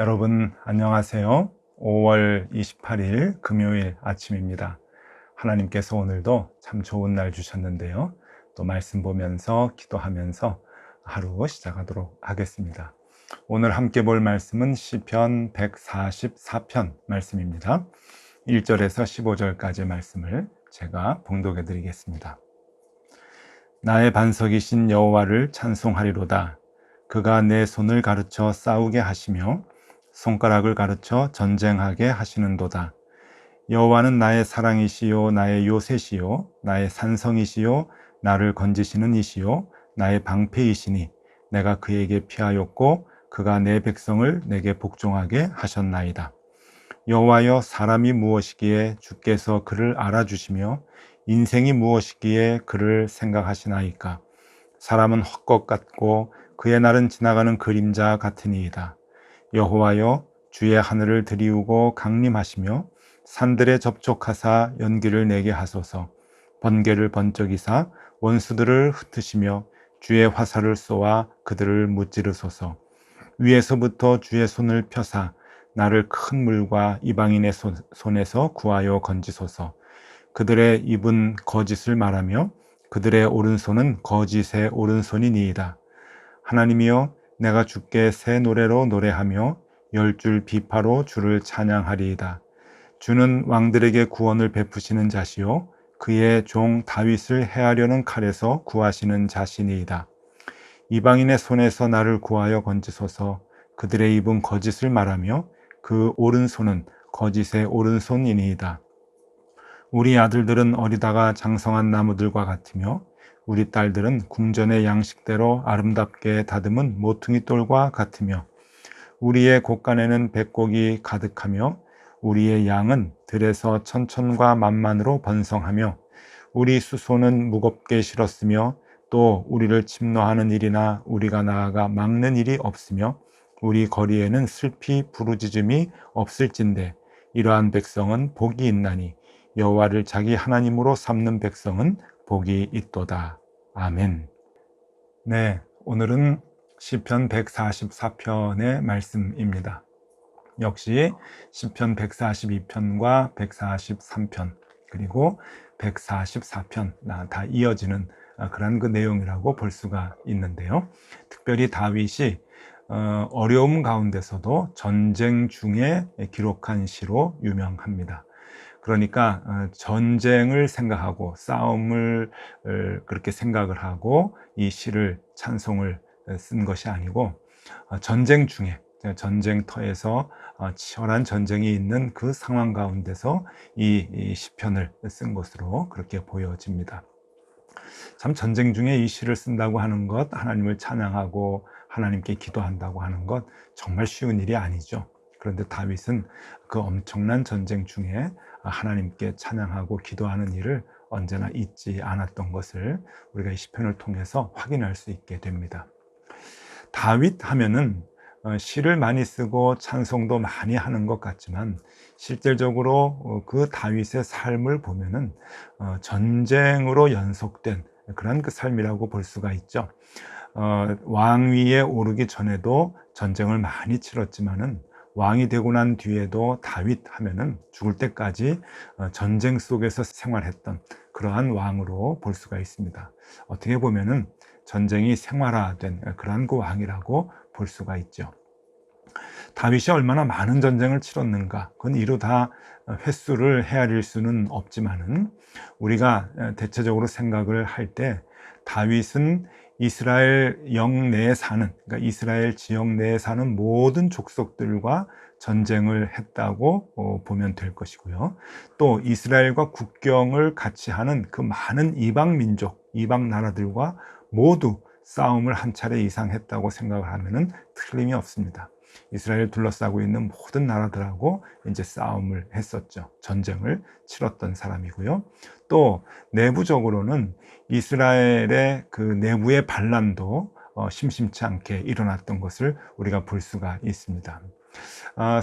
여러분 안녕하세요. 5월 28일 금요일 아침입니다. 하나님께서 오늘도 참 좋은 날 주셨는데요. 또 말씀 보면서 기도하면서 하루 시작하도록 하겠습니다. 오늘 함께 볼 말씀은 시편 144편 말씀입니다. 1절에서 15절까지 말씀을 제가 봉독해 드리겠습니다. 나의 반석이신 여호와를 찬송하리로다. 그가 내 손을 가르쳐 싸우게 하시며 손가락을 가르쳐 전쟁하게 하시는도다. 여호와는 나의 사랑이시요 나의 요새시요 나의 산성이시요 나를 건지시는 이시요 나의 방패이시니 내가 그에게 피하였고 그가 내 백성을 내게 복종하게 하셨나이다. 여호와여, 사람이 무엇이기에 주께서 그를 알아주시며 인생이 무엇이기에 그를 생각하시나이까. 사람은 헛것 같고 그의 날은 지나가는 그림자 같으니이다. 여호와여, 주의 하늘을 들이우고 강림하시며 산들에 접촉하사 연기를 내게 하소서. 번개를 번쩍이사 원수들을 흩으시며 주의 화살을 쏘아 그들을 무찌르소서. 위에서부터 주의 손을 펴사 나를 큰 물과 이방인의 손에서 구하여 건지소서. 그들의 입은 거짓을 말하며 그들의 오른손은 거짓의 오른손이니이다. 하나님이여, 내가 주께 새 노래로 노래하며 10줄 비파로 주를 찬양하리이다. 주는 왕들에게 구원을 베푸시는 자시요 그의 종 다윗을 해하려는 칼에서 구하시는 자시니이다. 이방인의 손에서 나를 구하여 건지소서. 그들의 입은 거짓을 말하며 그 오른손은 거짓의 오른손이니이다. 우리 아들들은 어리다가 장성한 나무들과 같으며 우리 딸들은 궁전의 양식대로 아름답게 다듬은 모퉁이 돌과 같으며 우리의 곳간에는 백곡이 가득하며 우리의 양은 들에서 천천과 만만으로 번성하며 우리 수소는 무겁게 실었으며 또 우리를 침노하는 일이나 우리가 나아가 막는 일이 없으며 우리 거리에는 슬피 부르짖음이 없을진대. 이러한 백성은 복이 있나니 여호와를 자기 하나님으로 삼는 백성은 복이 있도다. 아멘. 네, 오늘은 시편 144편의 말씀입니다. 역시 시편 142편과 143편 그리고 144편 다 이어지는 그런 그 내용이라고 볼 수가 있는데요. 특별히 다윗이 어려움 가운데서도 전쟁 중에 기록한 시로 유명합니다. 그러니까 전쟁을 생각하고 싸움을 그렇게 생각을 하고 이 시를 찬송을 쓴 것이 아니고 전쟁 중에 전쟁터에서 치열한 전쟁이 있는 그 상황 가운데서 이 시편을 쓴 것으로 그렇게 보여집니다. 참 전쟁 중에 이 시를 쓴다고 하는 것, 하나님을 찬양하고 하나님께 기도한다고 하는 것 정말 쉬운 일이 아니죠. 그런데 다윗은 그 엄청난 전쟁 중에 하나님께 찬양하고 기도하는 일을 언제나 잊지 않았던 것을 우리가 이 시편을 통해서 확인할 수 있게 됩니다. 다윗 하면은 시를 많이 쓰고 찬송도 많이 하는 것 같지만 실질적으로 그 다윗의 삶을 보면은 전쟁으로 연속된 그런 그 삶이라고 볼 수가 있죠. 왕위에 오르기 전에도 전쟁을 많이 치렀지만은 왕이 되고 난 뒤에도 다윗 하면은 죽을 때까지 전쟁 속에서 생활했던 그러한 왕으로 볼 수가 있습니다. 어떻게 보면은 전쟁이 생활화된 그러한 그 왕이라고 볼 수가 있죠. 다윗이 얼마나 많은 전쟁을 치렀는가, 그건 이루 다 횟수를 헤아릴 수는 없지만은 우리가 대체적으로 생각을 할 때 다윗은 이스라엘 영내에 사는, 그러니까 이스라엘 지역 내에 사는 모든 족속들과 전쟁을 했다고 보면 될 것이고요. 또 이스라엘과 국경을 같이 하는 그 많은 이방 민족, 이방 나라들과 모두 싸움을 한 차례 이상 했다고 생각을 하면은 틀림이 없습니다. 이스라엘 둘러싸고 있는 모든 나라들하고 이제 싸움을 했었죠. 전쟁을 치렀던 사람이고요. 또 내부적으로는 이스라엘의 그 내부의 반란도 심심치 않게 일어났던 것을 우리가 볼 수가 있습니다.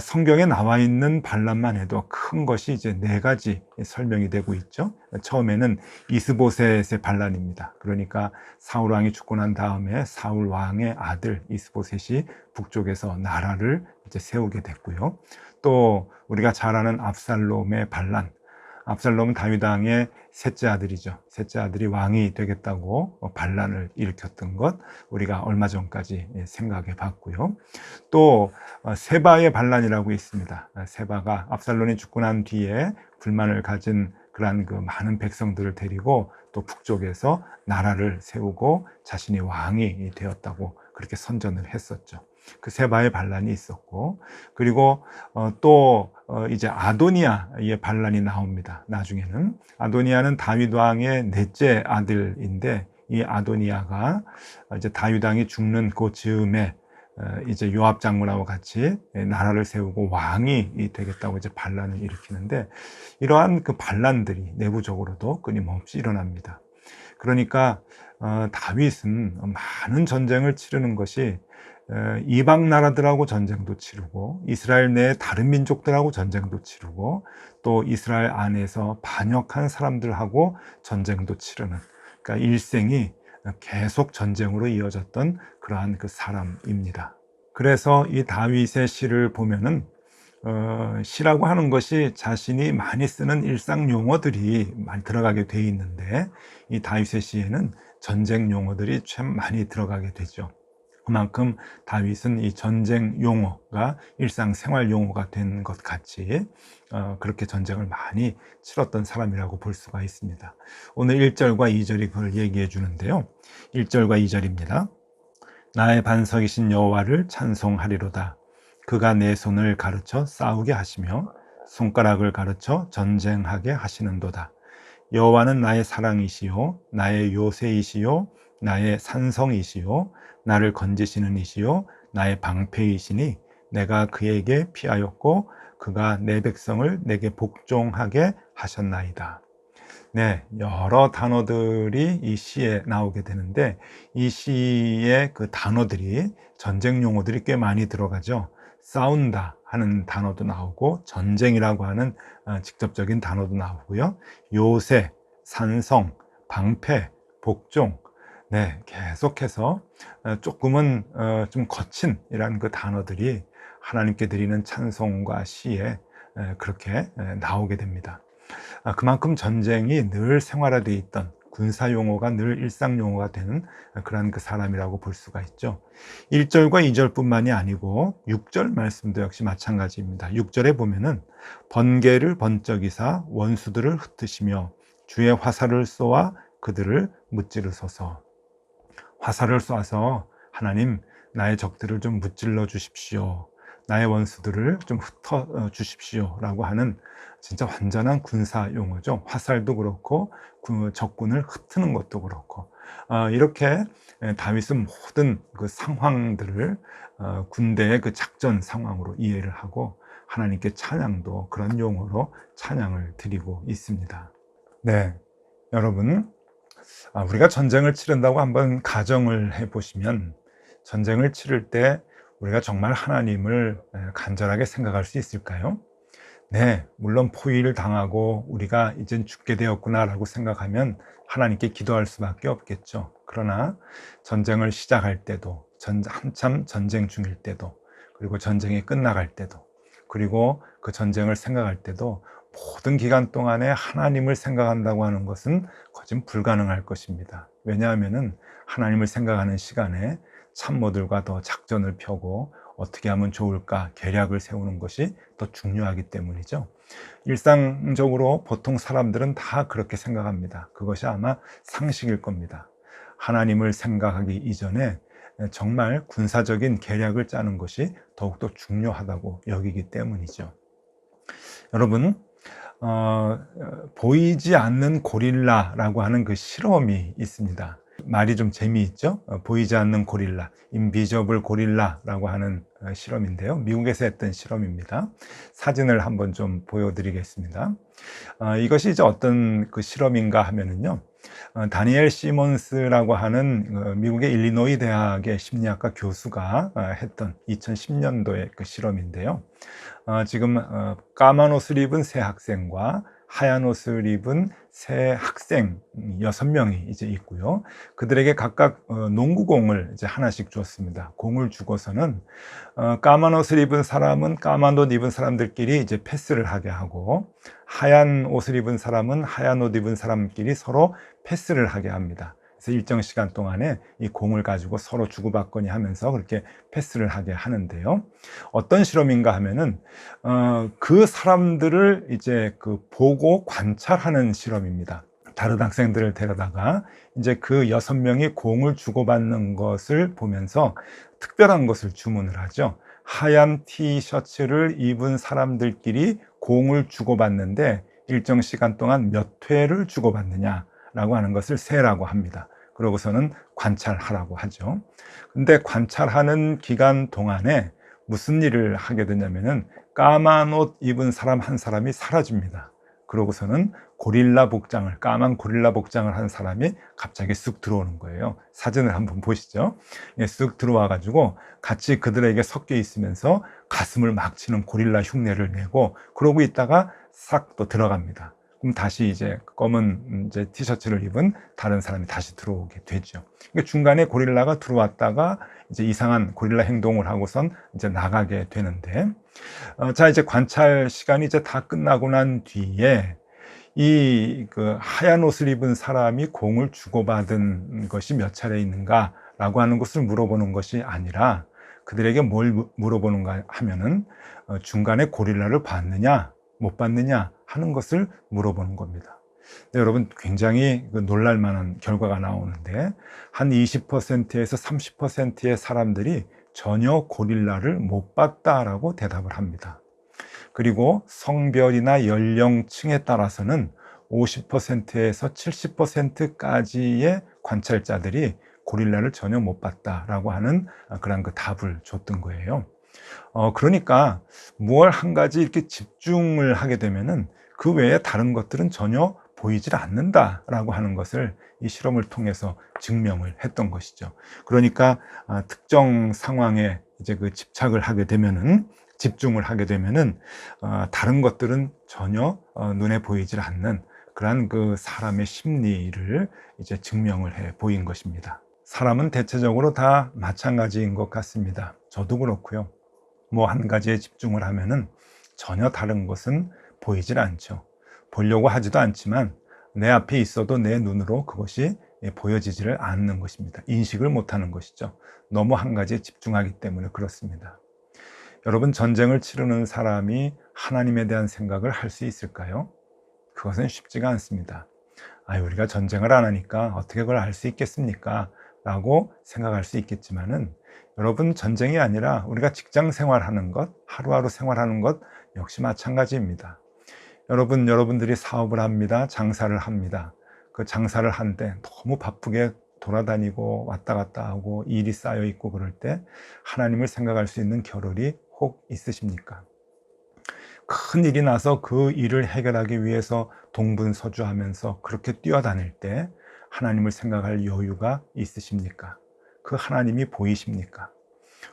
성경에 나와 있는 반란만 해도 큰 것이 이제 네 가지 설명이 되고 있죠. 처음에는 이스보셋의 반란입니다. 그러니까 사울 왕이 죽고 난 다음에 사울 왕의 아들 이스보셋이 북쪽에서 나라를 이제 세우게 됐고요. 또 우리가 잘 아는 압살롬의 반란. 압살롬은 다윗 왕의 셋째 아들이죠. 셋째 아들이 왕이 되겠다고 반란을 일으켰던 것 우리가 얼마 전까지 생각해 봤고요. 또 세바의 반란이라고 있습니다. 세바가 압살롬이 죽고 난 뒤에 불만을 가진 그러한 그 많은 백성들을 데리고 또 북쪽에서 나라를 세우고 자신이 왕이 되었다고 그렇게 선전을 했었죠. 그 세바의 반란이 있었고, 그리고 또 이제 아도니아의 반란이 나옵니다. 나중에는 아도니아는 다윗 왕의 넷째 아들인데, 이 아도니아가 이제 다윗 왕이 죽는 그 즈음에 이제 요압 장군하고 같이 나라를 세우고 왕이 되겠다고 이제 반란을 일으키는데, 이러한 그 반란들이 내부적으로도 끊임없이 일어납니다. 그러니까 다윗은 많은 전쟁을 치르는 것이 이방 나라들하고 전쟁도 치르고 이스라엘 내 다른 민족들하고 전쟁도 치르고 또 이스라엘 안에서 반역한 사람들하고 전쟁도 치르는, 그러니까 일생이 계속 전쟁으로 이어졌던 그러한 그 사람입니다. 그래서 이 다윗의 시를 보면은 시라고 하는 것이 자신이 많이 쓰는 일상 용어들이 많이 들어가게 돼 있는데, 이 다윗의 시에는 전쟁 용어들이 참 많이 들어가게 되죠. 그만큼 다윗은 이 전쟁 용어가 일상생활 용어가 된 것 같이 그렇게 전쟁을 많이 치렀던 사람이라고 볼 수가 있습니다. 오늘 1절과 2절이 그걸 얘기해 주는데요. 1절과 2절입니다. 나의 반석이신 여호와를 찬송하리로다. 그가 내 손을 가르쳐 싸우게 하시며 손가락을 가르쳐 전쟁하게 하시는도다. 여호와는 나의 사랑이시요 나의 요새이시요 나의 산성이시요 나를 건지시는 이시요 나의 방패이시니 내가 그에게 피하였고 그가 내 백성을 내게 복종하게 하셨나이다. 네, 여러 단어들이 이 시에 나오게 되는데, 이 시의 그 단어들이 전쟁 용어들이 꽤 많이 들어가죠. 싸운다 하는 단어도 나오고 전쟁이라고 하는 직접적인 단어도 나오고요. 요새, 산성, 방패, 복종, 네, 계속해서 조금은 좀 거친이라는 그 단어들이 하나님께 드리는 찬송과 시에 그렇게 나오게 됩니다. 그만큼 전쟁이 늘 생활화되어 있던, 군사 용어가 늘 일상 용어가 되는 그런 그 사람이라고 볼 수가 있죠. 1절과 2절뿐만이 아니고 6절 말씀도 역시 마찬가지입니다. 6절에 보면은 번개를 번쩍이사 원수들을 흩으시며 주의 화살을 쏘아 그들을 무찌르소서. 화살을 쏘아서 하나님 나의 적들을 좀 무찔러 주십시오. 나의 원수들을 좀 흩어 주십시오 라고 하는 진짜 완전한 군사 용어죠. 화살도 그렇고 적군을 흩트는 것도 그렇고 이렇게 다윗은 모든 그 상황들을 군대의 그 작전 상황으로 이해를 하고 하나님께 찬양도 그런 용어로 찬양을 드리고 있습니다. 네, 여러분, 우리가 전쟁을 치른다고 한번 가정을 해보시면, 전쟁을 치를 때 우리가 정말 하나님을 간절하게 생각할 수 있을까요? 네, 물론 포위를 당하고 우리가 이젠 죽게 되었구나 라고 생각하면 하나님께 기도할 수밖에 없겠죠. 그러나 전쟁을 시작할 때도, 한참 전쟁 중일 때도, 그리고 전쟁이 끝나갈 때도, 그리고 그 전쟁을 생각할 때도 모든 기간 동안에 하나님을 생각한다고 하는 것은 거진 불가능할 것입니다. 왜냐하면 하나님을 생각하는 시간에 참모들과 더 작전을 펴고 어떻게 하면 좋을까 계략을 세우는 것이 더 중요하기 때문이죠. 일상적으로 보통 사람들은 다 그렇게 생각합니다. 그것이 아마 상식일 겁니다. 하나님을 생각하기 이전에 정말 군사적인 계략을 짜는 것이 더욱더 중요하다고 여기기 때문이죠. 여러분, 보이지 않는 고릴라라고 하는 그 실험이 있습니다. 말이 좀 재미있죠? 보이지 않는 고릴라, 인비저블 고릴라라고 하는 실험인데요. 미국에서 했던 실험입니다. 사진을 한번 좀 보여드리겠습니다. 이것이 이제 어떤 그 실험인가 하면은요, 다니엘 시몬스라고 하는 미국의 일리노이 대학의 심리학과 교수가 했던 2010년도의 그 실험인데요. 지금 까만 옷을 입은 세 학생과 하얀 옷을 입은 세 학생 6명이 이제 있고요. 그들에게 각각 농구공을 이제 하나씩 주었습니다. 공을 주고서는 까만 옷을 입은 사람은 까만 옷 입은 사람들끼리 이제 패스를 하게 하고, 하얀 옷을 입은 사람은 하얀 옷 입은 사람끼리 서로 패스를 하게 합니다. 그래서 일정 시간 동안에 이 공을 가지고 서로 주고받거니 하면서 그렇게 패스를 하게 하는데요. 어떤 실험인가 하면은 그 사람들을 이제 보고 관찰하는 실험입니다. 다른 학생들을 데려다가 이제 그 6명이 공을 주고받는 것을 보면서 특별한 것을 주문을 하죠. 하얀 티셔츠를 입은 사람들끼리 공을 주고받는데 일정 시간 동안 몇 회를 주고받느냐라고 하는 것을 세라고 합니다. 그러고서는 관찰하라고 하죠. 근데 관찰하는 기간 동안에 무슨 일을 하게 되냐면은 까만 옷 입은 사람 한 사람이 사라집니다. 그러고서는 까만 고릴라 복장을 한 사람이 갑자기 쑥 들어오는 거예요. 사진을 한번 보시죠. 쑥 들어와 가지고 같이 그들에게 섞여 있으면서 가슴을 막 치는 고릴라 흉내를 내고, 그러고 있다가 싹 또 들어갑니다. 그럼 다시 이제 검은 이제 티셔츠를 입은 다른 사람이 다시 들어오게 되죠. 그러니까 중간에 고릴라가 들어왔다가 이제 이상한 고릴라 행동을 하고선 이제 나가게 되는데, 자, 이제 관찰 시간이 이제 다 끝나고 난 뒤에 이 하얀 옷을 입은 사람이 공을 주고받은 것이 몇 차례 있는가라고 하는 것을 물어보는 것이 아니라, 그들에게 뭘 물어보는가 하면은 중간에 고릴라를 봤느냐 못 봤느냐 하는 것을 물어보는 겁니다. 네, 여러분, 굉장히 놀랄 만한 결과가 나오는데, 한 20%에서 30%의 사람들이 전혀 고릴라를 못 봤다라고 대답을 합니다. 그리고 성별이나 연령층에 따라서는 50%에서 70%까지의 관찰자들이 고릴라를 전혀 못 봤다라고 하는 그런 답을 줬던 거예요. 그러니까 무얼 한 가지 이렇게 집중을 하게 되면은 그 외에 다른 것들은 전혀 보이질 않는다라고 하는 것을 이 실험을 통해서 증명을 했던 것이죠. 그러니까 특정 상황에 이제 집착을 하게 되면은, 집중을 하게 되면은 다른 것들은 전혀 눈에 보이질 않는 그러한 사람의 심리를 이제 증명을 해 보인 것입니다. 사람은 대체적으로 다 마찬가지인 것 같습니다. 저도 그렇고요. 뭐 한 가지에 집중을 하면은 전혀 다른 것은 보이질 않죠. 보려고 하지도 않지만 내 앞에 있어도 내 눈으로 그것이 보여지지를 않는 것입니다. 인식을 못하는 것이죠. 너무 한 가지에 집중하기 때문에 그렇습니다. 여러분, 전쟁을 치르는 사람이 하나님에 대한 생각을 할 수 있을까요? 그것은 쉽지가 않습니다. 우리가 전쟁을 안 하니까 어떻게 그걸 알 수 있겠습니까? 라고 생각할 수 있겠지만은, 여러분, 전쟁이 아니라 우리가 직장 생활하는 것, 하루하루 생활하는 것 역시 마찬가지입니다. 여러분들이 사업을 합니다. 장사를 합니다. 그 장사를 하는데 너무 바쁘게 돌아다니고 왔다 갔다 하고 일이 쌓여 있고 그럴 때 하나님을 생각할 수 있는 겨를이 혹 있으십니까? 큰 일이 나서 그 일을 해결하기 위해서 동분서주하면서 그렇게 뛰어다닐 때 하나님을 생각할 여유가 있으십니까? 그 하나님이 보이십니까?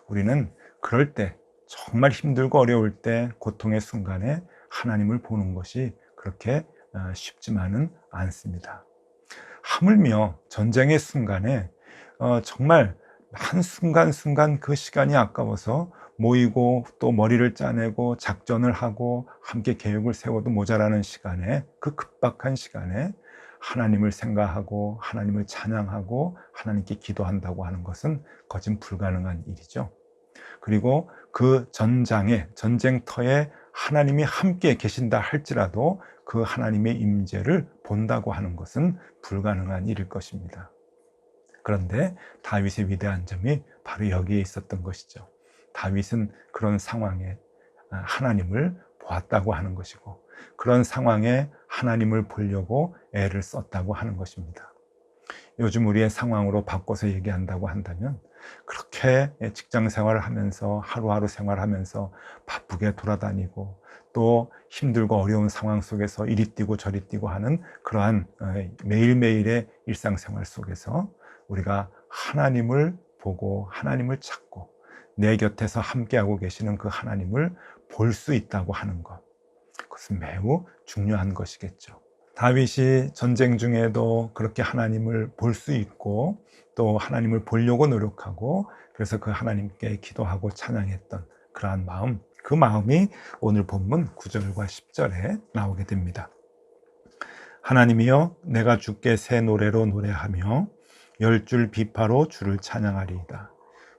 우리는 그럴 때, 정말 힘들고 어려울 때, 고통의 순간에 하나님을 보는 것이 그렇게 쉽지만은 않습니다. 하물며 전쟁의 순간에 정말 한순간순간 그 시간이 아까워서 모이고 또 머리를 짜내고 작전을 하고 함께 계획을 세워도 모자라는 시간에, 그 급박한 시간에 하나님을 생각하고 하나님을 찬양하고 하나님께 기도한다고 하는 것은 거진 불가능한 일이죠. 그리고 그 전쟁터에 하나님이 함께 계신다 할지라도 그 하나님의 임재를 본다고 하는 것은 불가능한 일일 것입니다. 그런데 다윗의 위대한 점이 바로 여기에 있었던 것이죠. 다윗은 그런 상황에 하나님을 보았다고 하는 것이고, 그런 상황에 하나님을 보려고 애를 썼다고 하는 것입니다. 요즘 우리의 상황으로 바꿔서 얘기한다고 한다면, 그렇게 직장 생활을 하면서 하루하루 생활하면서 바쁘게 돌아다니고 또 힘들고 어려운 상황 속에서 이리 뛰고 저리 뛰고 하는 그러한 매일매일의 일상생활 속에서 우리가 하나님을 보고 하나님을 찾고 내 곁에서 함께하고 계시는 그 하나님을 볼 수 있다고 하는 것, 그것은 매우 중요한 것이겠죠. 다윗이 전쟁 중에도 그렇게 하나님을 볼 수 있고 또 하나님을 보려고 노력하고 그래서 그 하나님께 기도하고 찬양했던 그러한 마음, 그 마음이 오늘 본문 9절과 10절에 나오게 됩니다. 하나님이여, 내가 주께 새 노래로 노래하며 10줄 비파로 주를 찬양하리이다.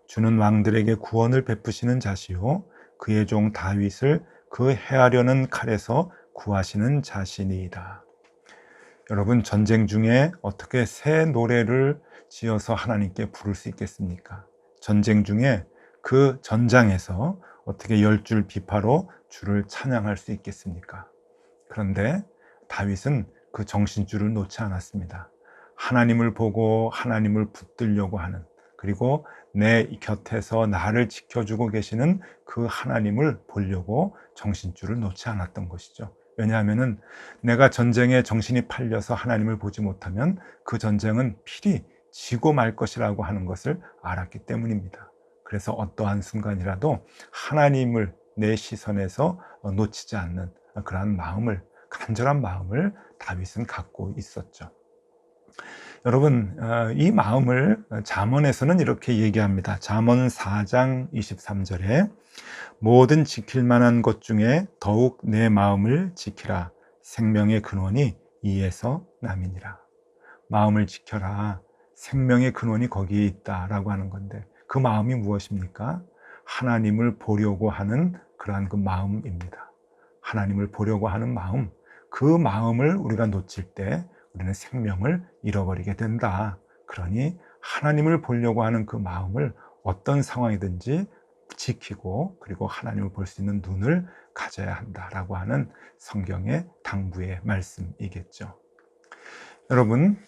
주는 왕들에게 구원을 베푸시는 자시요 그의 종 다윗을 그 해하려는 칼에서 구하시는 자신이다. 여러분, 전쟁 중에 어떻게 새 노래를 지어서 하나님께 부를 수 있겠습니까? 전쟁 중에 그 전장에서 어떻게 10줄 비파로 주를 찬양할 수 있겠습니까? 그런데 다윗은 그 정신줄을 놓지 않았습니다. 하나님을 보고 하나님을 붙들려고 하는, 그리고 내 곁에서 나를 지켜주고 계시는 그 하나님을 보려고 정신줄을 놓지 않았던 것이죠. 왜냐하면 내가 전쟁에 정신이 팔려서 하나님을 보지 못하면 그 전쟁은 필히 지고 말 것이라고 하는 것을 알았기 때문입니다. 그래서 어떠한 순간이라도 하나님을 내 시선에서 놓치지 않는 그러한 마음을, 간절한 마음을 다윗은 갖고 있었죠. 여러분, 이 마음을 잠언에서는 이렇게 얘기합니다. 잠언 4장 23절에 모든 지킬 만한 것 중에 더욱 내 마음을 지키라. 생명의 근원이 이에서 남이니라. 마음을 지켜라. 생명의 근원이 거기에 있다라고 하는 건데, 그 마음이 무엇입니까? 하나님을 보려고 하는 그러한 그 마음입니다. 하나님을 보려고 하는 마음, 그 마음을 우리가 놓칠 때 우리는 생명을 잃어버리게 된다. 그러니 하나님을 보려고 하는 그 마음을 어떤 상황이든지 지키고, 그리고 하나님을 볼 수 있는 눈을 가져야 한다라고 하는 성경의 당부의 말씀이겠죠. 여러분,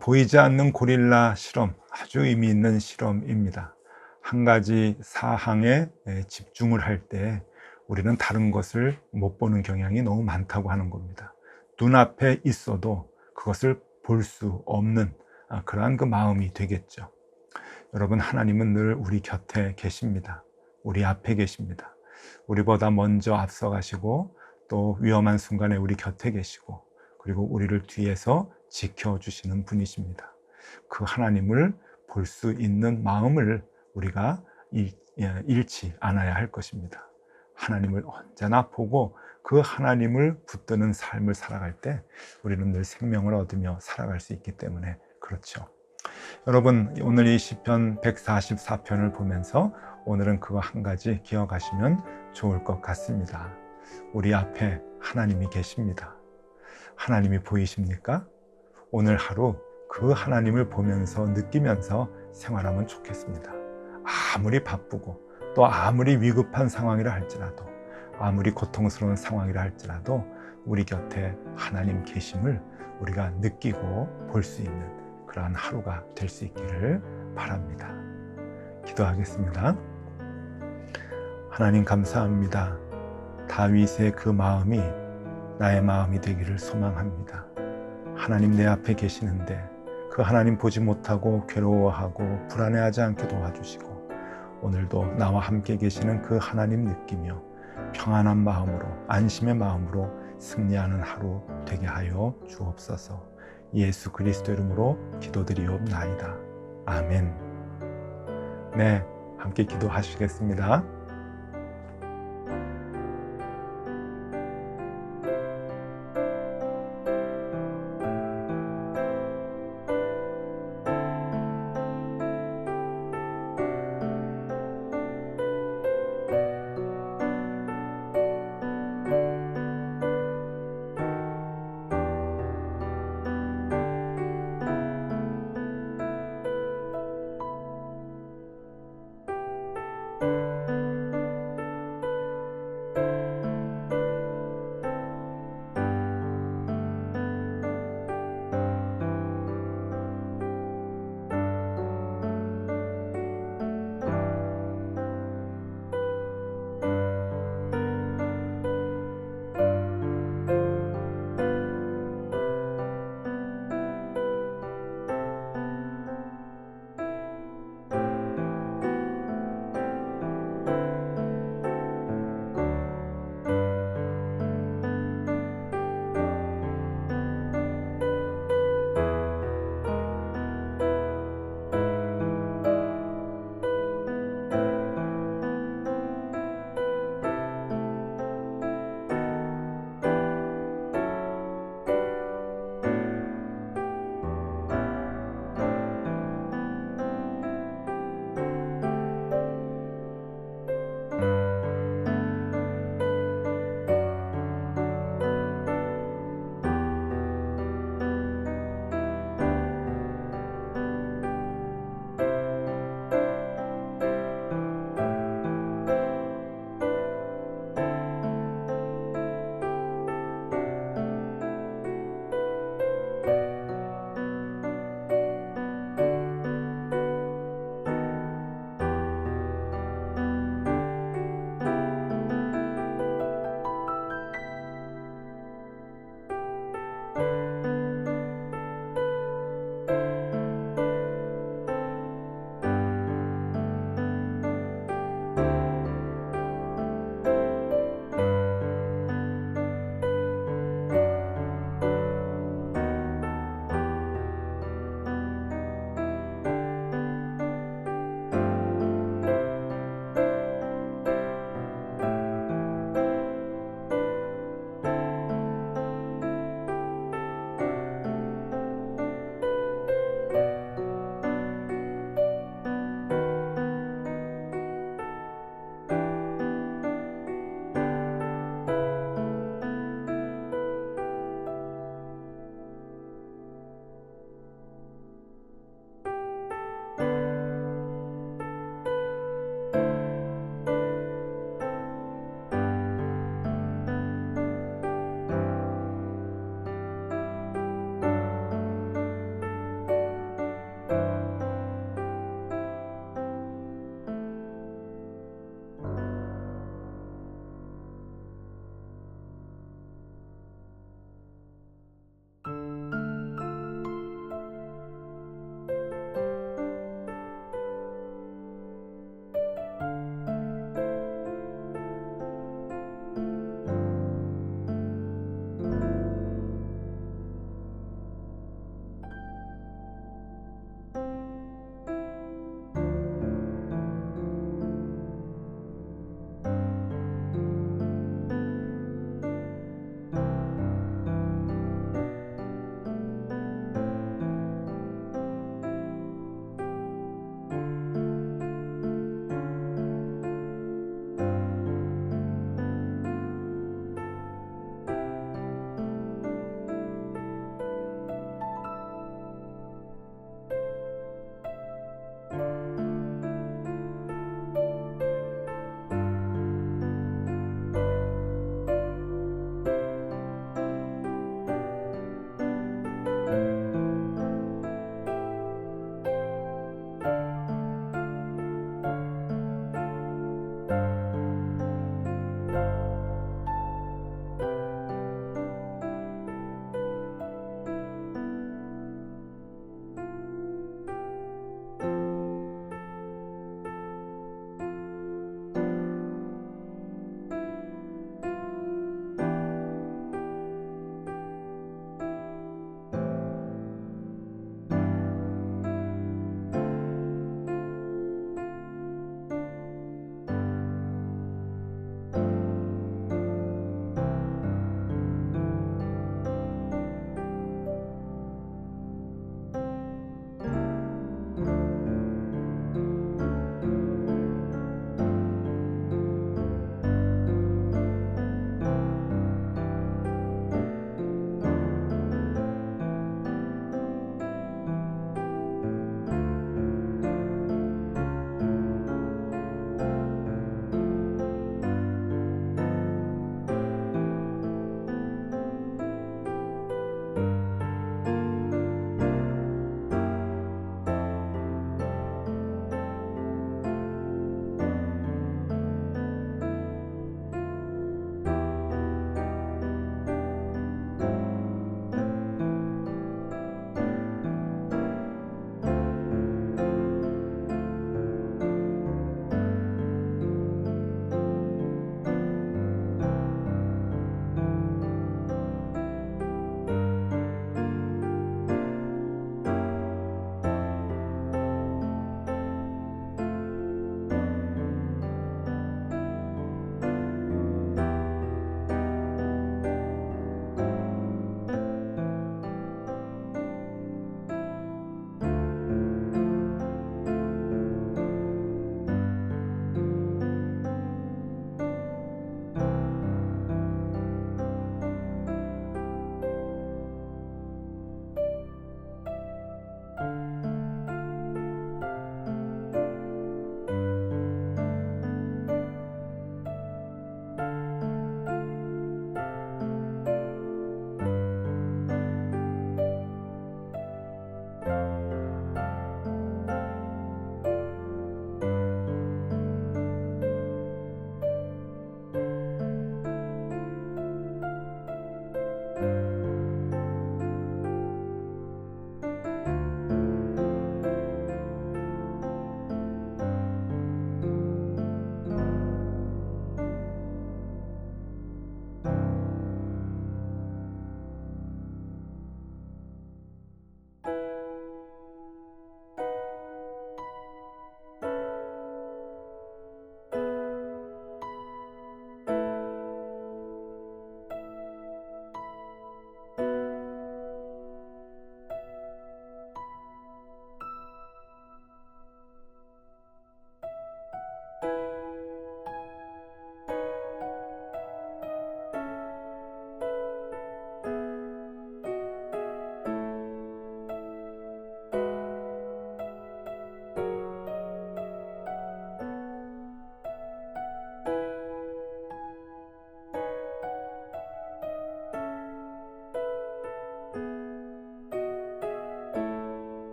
보이지 않는 고릴라 실험, 아주 의미 있는 실험입니다. 한 가지 사항에 집중을 할 때 우리는 다른 것을 못 보는 경향이 너무 많다고 하는 겁니다. 눈앞에 있어도 그것을 볼 수 없는 그러한 그 마음이 되겠죠. 여러분, 하나님은 늘 우리 곁에 계십니다. 우리 앞에 계십니다. 우리보다 먼저 앞서가시고 또 위험한 순간에 우리 곁에 계시고, 그리고 우리를 뒤에서 지켜주시는 분이십니다. 그 하나님을 볼 수 있는 마음을 우리가 잃지 않아야 할 것입니다. 하나님을 언제나 보고 그 하나님을 붙드는 삶을 살아갈 때 우리는 늘 생명을 얻으며 살아갈 수 있기 때문에 그렇죠. 여러분, 오늘 이 시편 144편을 보면서 오늘은 그거 한 가지 기억하시면 좋을 것 같습니다. 우리 앞에 하나님이 계십니다. 하나님이 보이십니까? 오늘 하루 그 하나님을 보면서 느끼면서 생활하면 좋겠습니다. 아무리 바쁘고 또 아무리 위급한 상황이라 할지라도, 아무리 고통스러운 상황이라 할지라도 우리 곁에 하나님 계심을 우리가 느끼고 볼 수 있는 그러한 하루가 될 수 있기를 바랍니다. 기도하겠습니다. 하나님, 감사합니다. 다윗의 그 마음이 나의 마음이 되기를 소망합니다. 하나님 내 앞에 계시는데 그 하나님 보지 못하고 괴로워하고 불안해하지 않게 도와주시고, 오늘도 나와 함께 계시는 그 하나님 느끼며 평안한 마음으로, 안심의 마음으로 승리하는 하루 되게 하여 주옵소서. 예수 그리스도 이름으로 기도드리옵나이다. 아멘. 네, 함께 기도하시겠습니다.